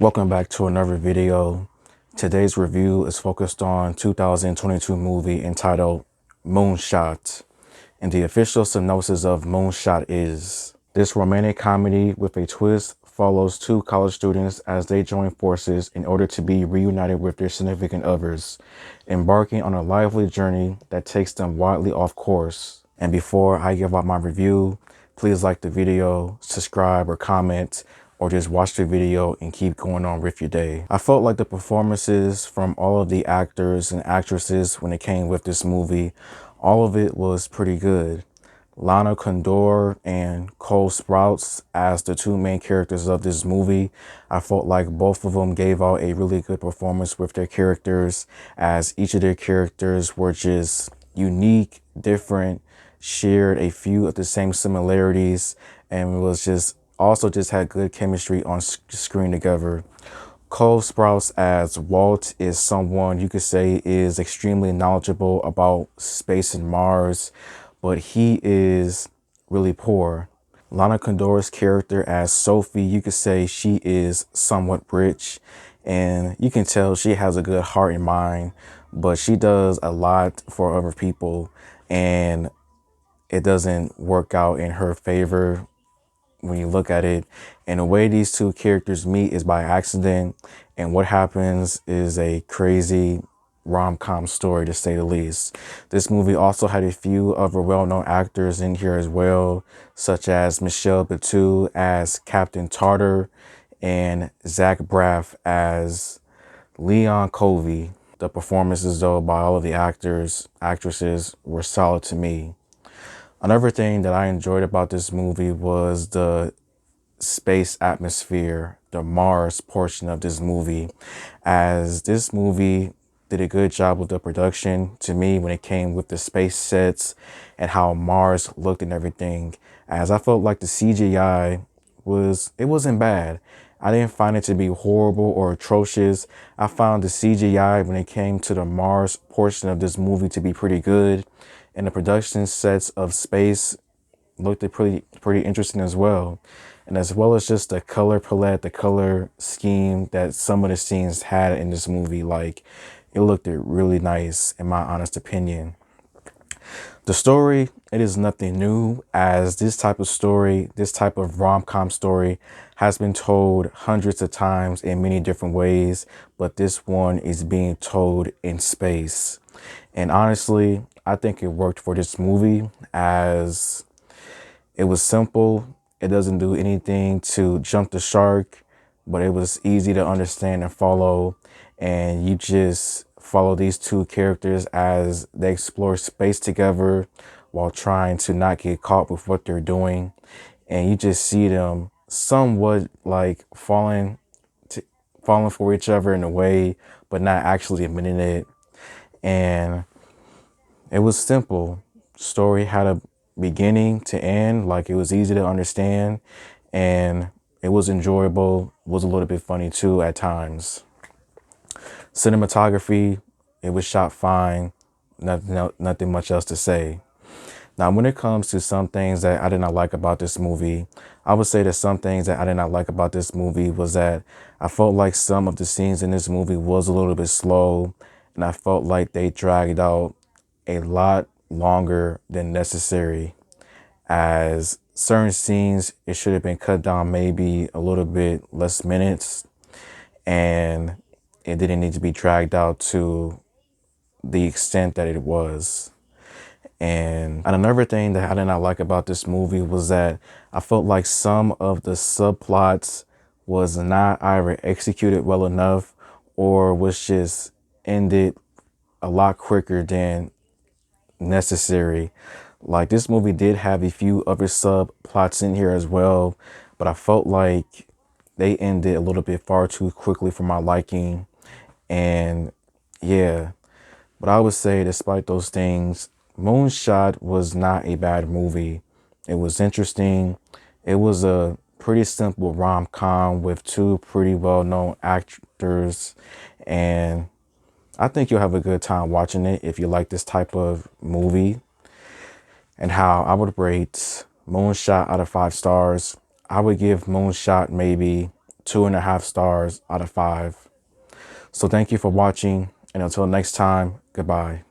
Welcome back to another video. Today's review is focused on 2022 movie entitled Moonshot. And the official synopsis of Moonshot is: this romantic comedy with a twist follows two college students as they join forces in order to be reunited with their significant others, embarking on a lively journey that takes them wildly off course. And before I give out my review, please like the video, subscribe or comment, or just watch the video and keep going on with your day. I felt like the performances from all of the actors and actresses when it came with this movie, all of it was pretty good. Lana, Condor, and Cole Sprouse as the two main characters of this movie, I felt like both of them gave out a really good performance with their characters, as each of their characters were just unique, different, shared a few of the same similarities, and was just also just had good chemistry on screen together. Cole Sprouse as Walt is someone you could say is extremely knowledgeable about space and Mars, but he is really poor. Lana Condor's character as Sophie, you could say she is somewhat rich, and you can tell she has a good heart and mind, but she does a lot for other people, and it doesn't work out in her favor when you look at it. And the way these two characters meet is by accident, and what happens is a crazy rom-com story, to say the least. This movie also had a few other well-known actors in here as well, such as Michelle Batou as Captain Tartar and Zach Braff as Leon Covey. The performances, though, by all of the actresses were solid to me. Another thing that I enjoyed about this movie was the space atmosphere, the Mars portion of this movie, as this movie did a good job with the production to me when it came with the space sets and how Mars looked and everything, as I felt like the CGI wasn't bad. I didn't find it to be horrible or atrocious. I found the CGI when it came to the Mars portion of this movie to be pretty good, and the production sets of space looked pretty interesting as well. And as well as just the color palette, the color scheme that some of the scenes had in this movie, like it looked really nice in my honest opinion. The story, it is nothing new, as this type of story, this type of rom-com story has been told hundreds of times in many different ways, but this one is being told in space. And honestly, I think it worked for this movie, as it was simple. It doesn't do anything to jump the shark, but it was easy to understand and follow. And you just follow these two characters as they explore space together while trying to not get caught with what they're doing. And you just see them somewhat like falling for each other in a way, but not actually admitting it. And it was simple. Story had a beginning to end, like it was easy to understand, and it was enjoyable, was a little bit funny too at times. Cinematography, it was shot fine, nothing much else to say. Now, when it comes to some things that I did not like about this movie, I would say that some things that I did not like about this movie was that I felt like some of the scenes in this movie was a little bit slow, and I felt like they dragged out a lot longer than necessary, as certain scenes, it should have been cut down maybe a little bit less minutes, and it didn't need to be dragged out to the extent that it was. And another thing that I did not like about this movie was that I felt like some of the subplots was not either executed well enough or was just ended a lot quicker than necessary. Like, this movie did have a few other subplots in here as well, but I felt like they ended a little bit far too quickly for my liking. And yeah, but I would say despite those things, Moonshot was not a bad movie. It was interesting. It was a pretty simple rom-com with two pretty well-known actors, and I think you'll have a good time watching it if you like this type of movie. And how I would rate Moonshot out of 5 stars, I would give Moonshot maybe 2.5 stars out of 5. So thank you for watching, and until next time, goodbye.